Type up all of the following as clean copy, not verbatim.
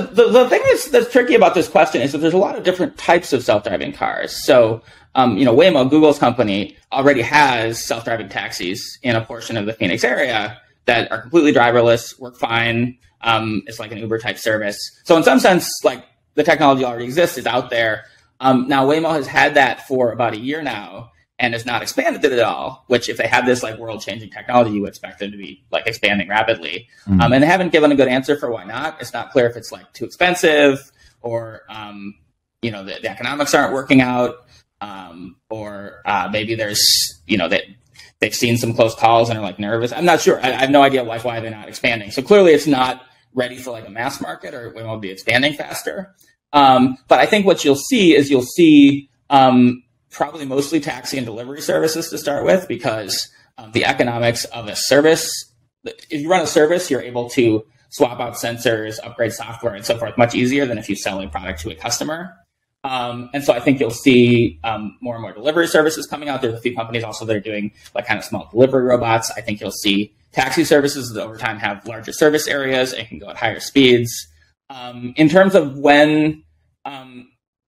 The thing that's tricky about this question is that there's a lot of different types of self-driving cars. So, Waymo, Google's company, already has self-driving taxis in a portion of the Phoenix area that are completely driverless, work fine. It's like an Uber type service. So in some sense, like the technology already exists, it's out there. Now Waymo has had that for about a year now and has not expanded it at all, which if they had this like world changing technology, you would expect them to be like expanding rapidly. And they haven't given a good answer for why not. It's not clear if it's like too expensive or, the economics aren't working out. Or maybe there's, that they've seen some close calls and are like nervous. I'm not sure. I have no idea why they're not expanding. So clearly it's not ready for like a mass market, or we won't be expanding faster. But I think what you'll see probably mostly taxi and delivery services to start with, because the economics of a service, if you run a service, you're able to swap out sensors, upgrade software, and so forth much easier than if you sell a product to a customer. And so I think you'll see more and more delivery services coming out. There's a few companies also that are doing like kind of small delivery robots. I think you'll see taxi services that over time have larger service areas and can go at higher speeds. In terms of when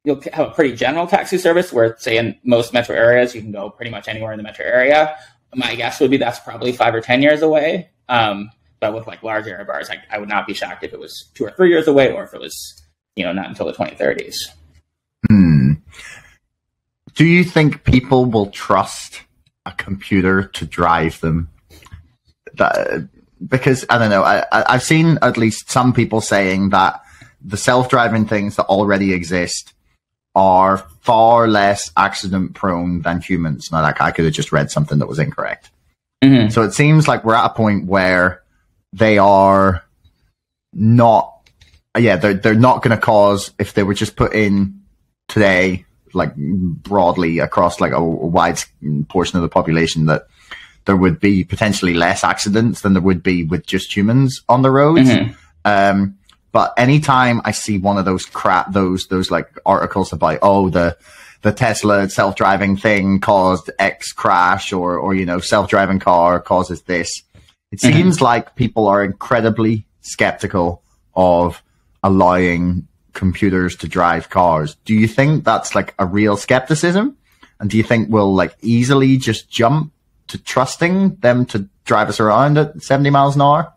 you'll have a pretty general taxi service where, say, in most metro areas, you can go pretty much anywhere in the metro area, my guess would be that's probably 5 or 10 years away. But with like large error bars, I would not be shocked if it was 2 or 3 years away, or if it was, not until the 2030s. Do you think people will trust a computer to drive them? Because, I don't know, I've seen at least some people saying that the self-driving things that already exist are far less accident prone than humans. Now, like, I could have just read something that was incorrect. So it seems like we're at a point where they are not, they're not going to cause, if they were just put in today, like broadly across like a wide portion of the population, that there would be potentially less accidents than there would be with just humans on the roads. But anytime I see one of those those like articles about, the Tesla self-driving thing caused X crash, or self-driving car causes this, it seems like people are incredibly skeptical of allowing computers to drive cars. Do you think that's like a real skepticism? And do you think we'll like easily just jump to trusting them to drive us around at 70 miles an hour?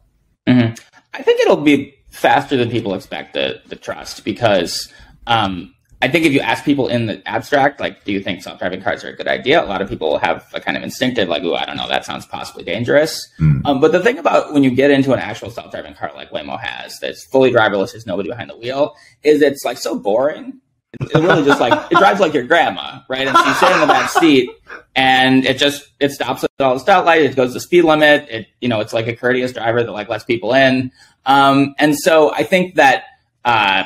I think it'll be faster than people expect the trust, because I think if you ask people in the abstract, like, do you think self-driving cars are a good idea? A lot of people will have a kind of instinctive, like, I don't know, that sounds possibly dangerous. But the thing about when you get into an actual self-driving car like Waymo has, that's fully driverless, there's nobody behind the wheel, is it's like so boring. It really just like, it drives like your grandma, right? And so you sit in the back seat and it stops at all the stoplights, it goes the speed limit. It's like a courteous driver that like lets people in. And so I think that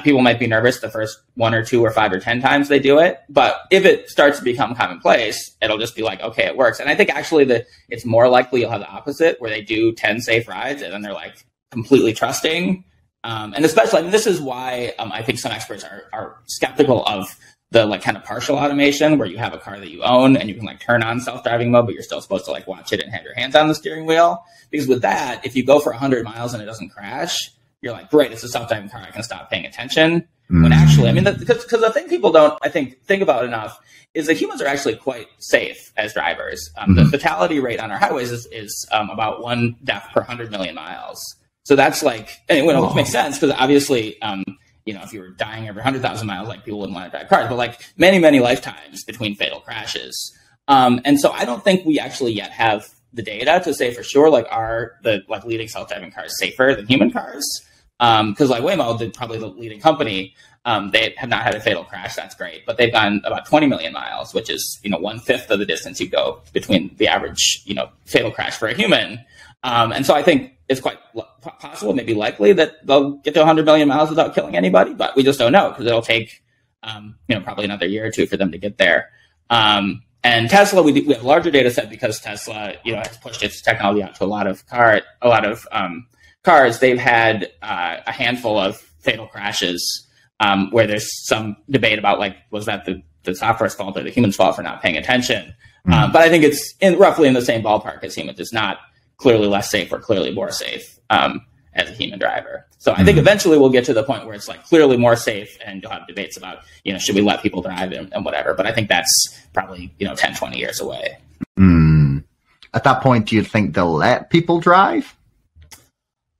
people might be nervous the first 1 or 2 or 5 or 10 times they do it. But if it starts to become commonplace, it'll just be like, okay, it works. And I think actually it's more likely you'll have the opposite, where they do 10 safe rides and then they're like completely trusting. And especially, this is why I think some experts are skeptical of the like kind of partial automation, where you have a car that you own and you can like turn on self-driving mode, but you're still supposed to like watch it and have your hands on the steering wheel. Because with that, if you go for 100 miles and it doesn't crash, you're like, great, it's a self-driving car, I can stop paying attention. When actually, because the thing people don't, I think about enough is that humans are actually quite safe as drivers. The fatality rate on our highways is about 1 death per 100 million miles. So that's like, which makes sense, because obviously, if you were dying every 100,000 miles, like, people wouldn't want to drive cars, but like many, many lifetimes between fatal crashes. And so I don't think we actually yet have the data to say for sure, like, are the like leading self-driving cars safer than human cars? Because like Waymo, probably the leading company, they have not had a fatal crash. That's great. But they've gone about 20 million miles, which is, 1/5 of the distance you go between the average, fatal crash for a human. And so I think it's quite possible, maybe likely, that they'll get to 100 million miles without killing anybody, but we just don't know, because it'll take, probably another year or 2 for them to get there. And Tesla, we have a larger data set, because Tesla, has pushed its technology out to a lot of cars. They've had a handful of fatal crashes where there's some debate about, like, was that the software's fault or the human's fault for not paying attention? But I think it's roughly in the same ballpark as humans. It's not clearly less safe or clearly more safe. as a human driver. So I think eventually we'll get to the point where it's like clearly more safe, and you'll have debates about, should we let people drive and whatever. But I think that's probably, 10, 20 years away. At that point, do you think they'll let people drive?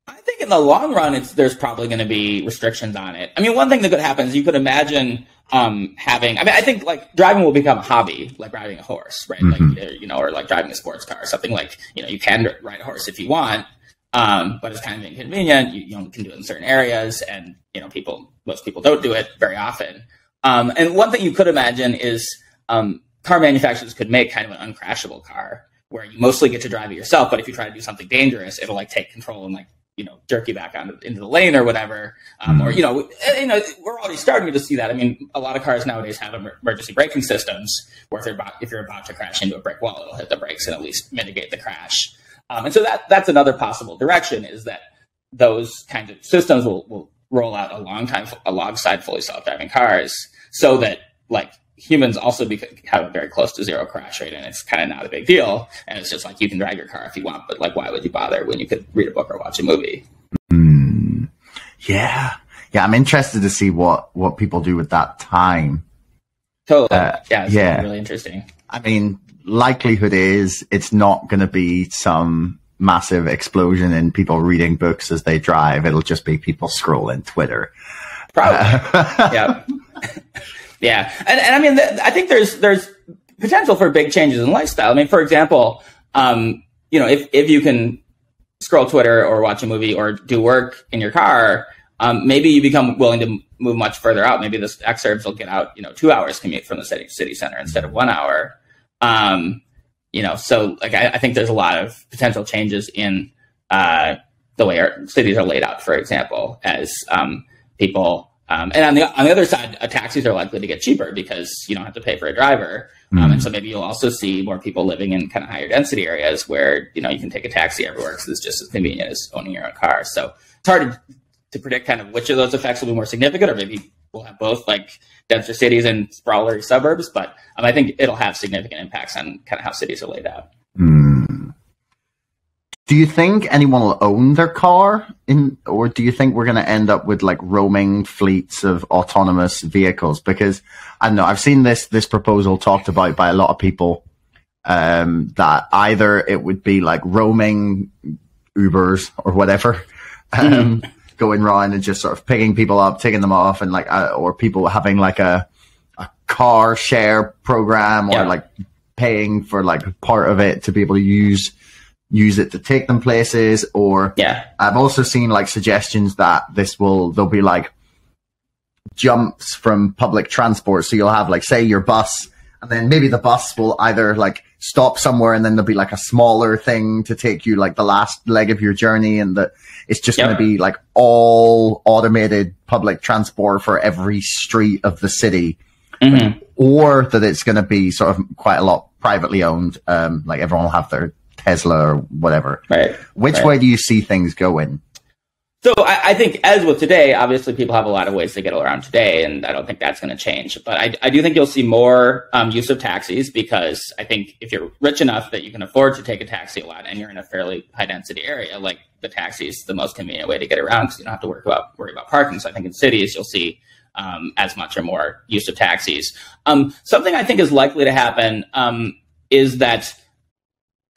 I think in the long run, there's probably going to be restrictions on it. I mean, one thing that could happen is you could imagine I think like driving will become a hobby, like riding a horse, right? Like, or like driving a sports car or something. Like, you can ride a horse if you want, but it's kind of inconvenient. You only can do it in certain areas, and most people don't do it very often. And one thing you could imagine is car manufacturers could make kind of an uncrashable car where you mostly get to drive it yourself, but if you try to do something dangerous, it'll like take control and like jerk you back into the lane or whatever. Or we're already starting to see that. I mean, a lot of cars nowadays have emergency braking systems where if you're about to crash into a brick wall, it'll hit the brakes and at least mitigate the crash. And so that's another possible direction, is that those kinds of systems will roll out alongside fully self-driving cars, so that like humans also have a very close to zero crash rate, and it's kind of not a big deal. And it's just like, you can drive your car if you want, but like, why would you bother when you could read a book or watch a movie? Yeah. I'm interested to see what people do with that time. Totally. It's really interesting. I mean, likelihood is it's not going to be some massive explosion in people reading books as they drive. It'll just be people scrolling Twitter. Probably. Yeah. Yeah. And I mean, I think there's potential for big changes in lifestyle. I mean, for example, if you can scroll Twitter or watch a movie or do work in your car, maybe you become willing to move much further out. Maybe this exurbs will get out, 2 hours commute from the city center instead of 1 hour. So like, I think there's a lot of potential changes in the way our cities are laid out, for example, as people. And on the other side, taxis are likely to get cheaper because you don't have to pay for a driver. And so maybe you'll also see more people living in kind of higher density areas where, you can take a taxi everywhere because it's just as convenient as owning your own car. So it's hard to predict kind of which of those effects will be more significant, or maybe we'll have both, like denser cities and sprawlery suburbs. But I think it'll have significant impacts on kind of how cities are laid out. Do you think anyone will own their car or do you think we're going to end up with like roaming fleets of autonomous vehicles? Because I don't know, I've seen this proposal talked about by a lot of people, that either it would be like roaming Ubers or whatever, going around and just sort of picking people up, taking them off, and like, or people having like a car share program, or like paying for like part of it to be able to use it to take them places. Or I've also seen like suggestions that there'll be like jumps from public transport. So you'll have like, say, your bus, and then maybe the bus will either like stop somewhere, and then there'll be like a smaller thing to take you like the last leg of your journey, and it's just going to be like all automated public transport for every street of the city. Or that it's going to be sort of quite a lot privately owned, like everyone will have their Tesla or whatever. Right. Which way do you see things going? So I think, as with today, obviously people have a lot of ways to get around today, and I don't think that's going to change. But I do think you'll see more use of taxis, because I think if you're rich enough that you can afford to take a taxi a lot, and you're in a fairly high density area, like the taxi is the most convenient way to get around, because you don't have to worry about parking. So I think in cities you'll see as much or more use of taxis. Something I think is likely to happen is that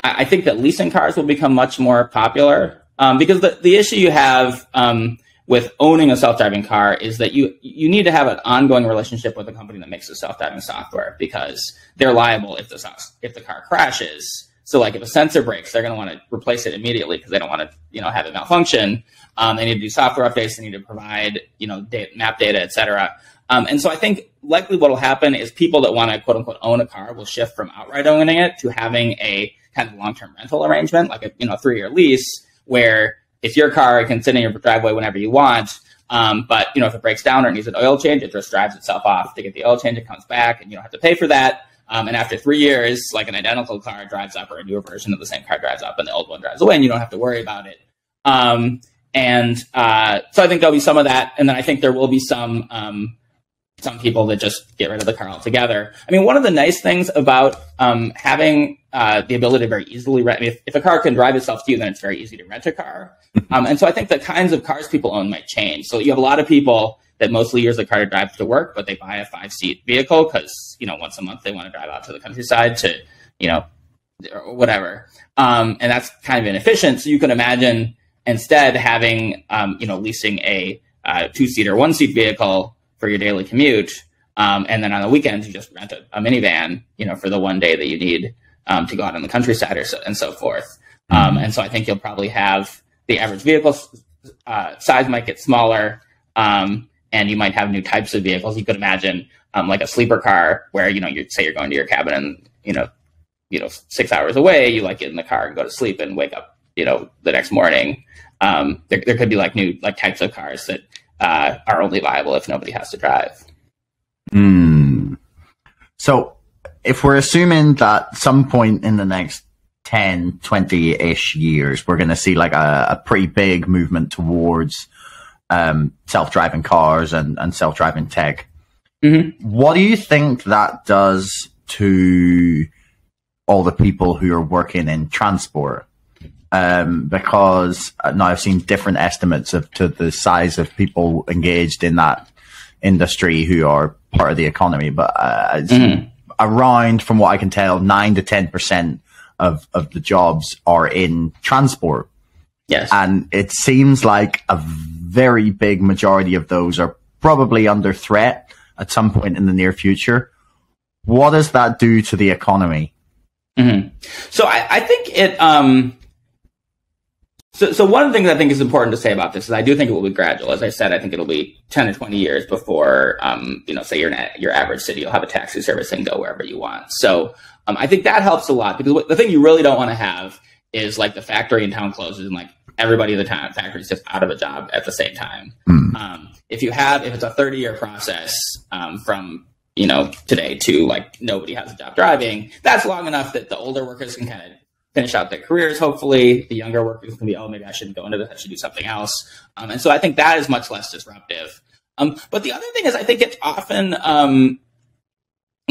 I think that leasing cars will become much more popular. Because the issue you have with owning a self-driving car is that you need to have an ongoing relationship with the company that makes the self-driving software, because they're liable if the car crashes. So like if a sensor breaks, they're going to want to replace it immediately because they don't want to have it malfunction. They need to do software updates. They need to provide map data, et cetera. And so I think likely what will happen is people that want to quote unquote own a car will shift from outright owning it to having a kind of long-term rental arrangement, like a 3-year lease, where it's your car, it can sit in your driveway whenever you want. But if it breaks down or it needs an oil change, it just drives itself off to get the oil change. It comes back, and you don't have to pay for that. And after 3 years, like an identical car drives up, or a newer version of the same car drives up, and the old one drives away, and you don't have to worry about it. So I think there'll be some of that, and then I think there will be some some people that just get rid of the car altogether. I mean, one of the nice things about having the ability to very easily rent, I mean, if a car can drive itself to you, then it's very easy to rent a car. And so I think the kinds of cars people own might change. So you have a lot of people that mostly use the car to drive to work, but they buy a 5-seat vehicle because, once a month they want to drive out to the countryside to, or whatever. And that's kind of inefficient. So you can imagine instead having, leasing a 2-seat or 1-seat vehicle for your daily commute. And then on the weekends, you just rent a minivan, for the one day that you need to go out in the countryside and so forth. And so I think you'll probably have the average vehicle size might get smaller. And you might have new types of vehicles. You could imagine like a sleeper car where, you say you're going to your cabin and, 6 hours away, you get in the car and go to sleep and wake up, the next morning. There could be new types of cars that are only viable if nobody has to drive. So if we're assuming that some point in the next 10, 20-ish years, we're going to see a pretty big movement towards self-driving cars and self-driving tech. What do you think that does to all the people who are working in transport? Because now I've seen different estimates to the size of people engaged in that industry who are part of the economy, but around, from what I can tell, 9 to 10% of the jobs are in transport. Yes. And it seems like a very big majority of those are probably under threat at some point in the near future. What does that do to the economy? So I think it, so one of the things I think is important to say about this is I do think it will be gradual. As I said, I think it'll be 10 to 20 years before, say your average city, you'll have a taxi service and go wherever you want. So I think that helps a lot, because the thing you really don't want to have is the factory in town closes and everybody in the town factory is just out of a job at the same time. If it's a 30-year process from today to nobody has a job driving, that's long enough that the older workers can kind of finish out their careers. Hopefully the younger workers can be, maybe I shouldn't go into this, I should do something else. And so I think that is much less disruptive. But the other thing is I think it's often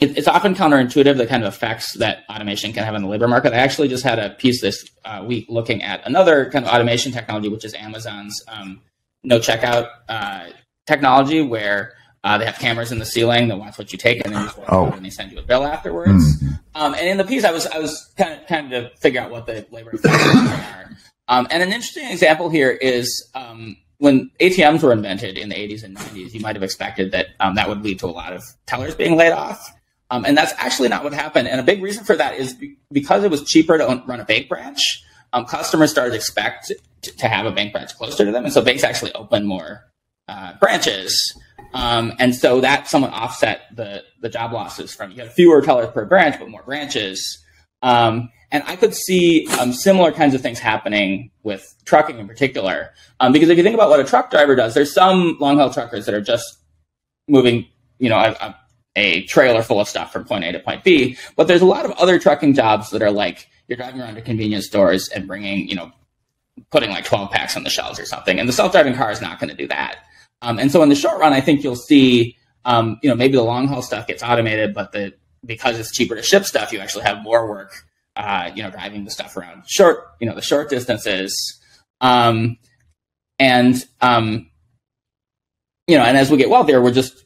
counterintuitive, the kind of effects that automation can have on the labor market. I actually just had a piece this week looking at another kind of automation technology, which is Amazon's no checkout technology, where they have cameras in the ceiling that watch what you take, and then you just walk out and they send you a bill afterwards. And in the piece, I was kind of to figure out what the labor effects are. And an interesting example here is when ATMs were invented in the 80s and 90s, you might have expected that that would lead to a lot of tellers being laid off. And that's actually not what happened. And a big reason for that is because it was cheaper to run a bank branch, customers started to expect to have a bank branch closer to them. And so banks actually opened more branches. And so that somewhat offset the job losses from, you had fewer tellers per branch, but more branches. And I could see similar kinds of things happening with trucking in particular. Because if you think about what a truck driver does, there's some long-haul truckers that are just moving, a trailer full of stuff from point A to point B. But there's a lot of other trucking jobs that are you're driving around to convenience stores and bringing, putting 12 packs on the shelves or something. And the self-driving car is not going to do that. And so in the short run, I think you'll see, maybe the long haul stuff gets automated, but because it's cheaper to ship stuff, you actually have more work, driving the stuff around the short distances. And as we get wealthier, we're just,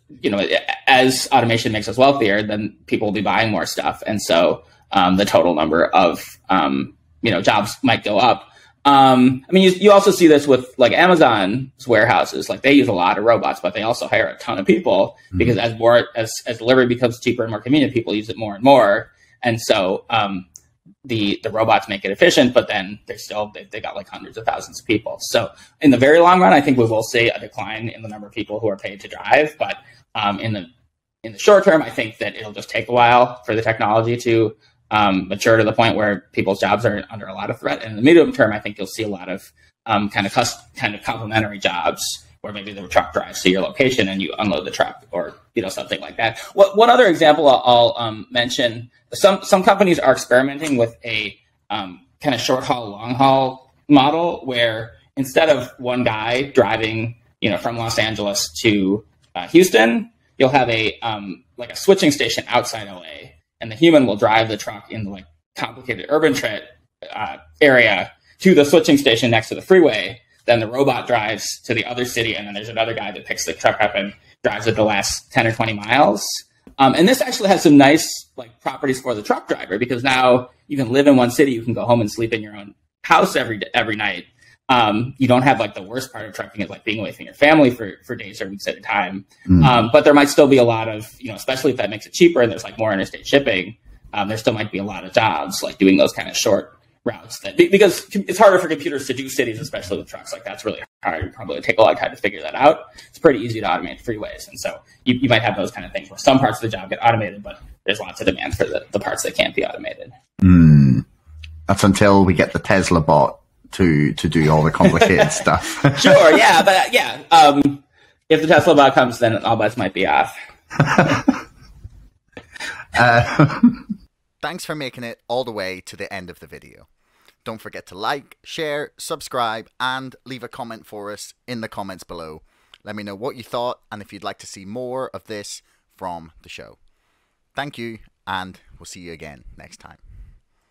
as automation makes us wealthier, then people will be buying more stuff. And so the total number of, jobs might go up. You also see this with Amazon's warehouses. They use a lot of robots, but they also hire a ton of people because as delivery becomes cheaper and more convenient, people use it more and more. And so the robots make it efficient, but then they got hundreds of thousands of people. So in the very long run, I think we will see a decline in the number of people who are paid to drive. But in the short term, I think that it'll just take a while for the technology to mature to the point where people's jobs are under a lot of threat. And in the medium term, I think you'll see a lot of kind of complementary jobs where maybe the truck drives to your location and you unload the truck or something like that. One other example I'll mention: some companies are experimenting with a kind of short haul, long haul model where instead of one guy driving from Los Angeles to Houston, you'll have a like a switching station outside LA, and the human will drive the truck in the like complicated urban area to the switching station next to the freeway. Then the robot drives to the other city, and then there's another guy that picks the truck up and drives it the last 10 or 20 miles. And this actually has some nice like properties for the truck driver, because now you can live in one city, you can go home and sleep in your own house every night. You don't have like the worst part of trucking is like being away from your family for days or weeks at a time. But there might still be a lot of, especially if that makes it cheaper and there's like more interstate shipping, there still might be a lot of jobs like doing those kind of short routes because it's harder for computers to do cities, especially with trucks. Like that's really hard. It probably would take a lot of time to figure that out. It's pretty easy to automate freeways. And so you might have those kind of things where some parts of the job get automated, but there's lots of demand for the parts that can't be automated. That's until we get the Tesla bot to do all the complicated stuff. Sure, yeah, but if the Tesla bot comes, then all bets might be off. Thanks for making it all the way to the end of the video. Don't forget to like, share, subscribe, and leave a comment for us in the comments below. Let me know what you thought and if you'd like to see more of this from the show. Thank you, and we'll see you again next time.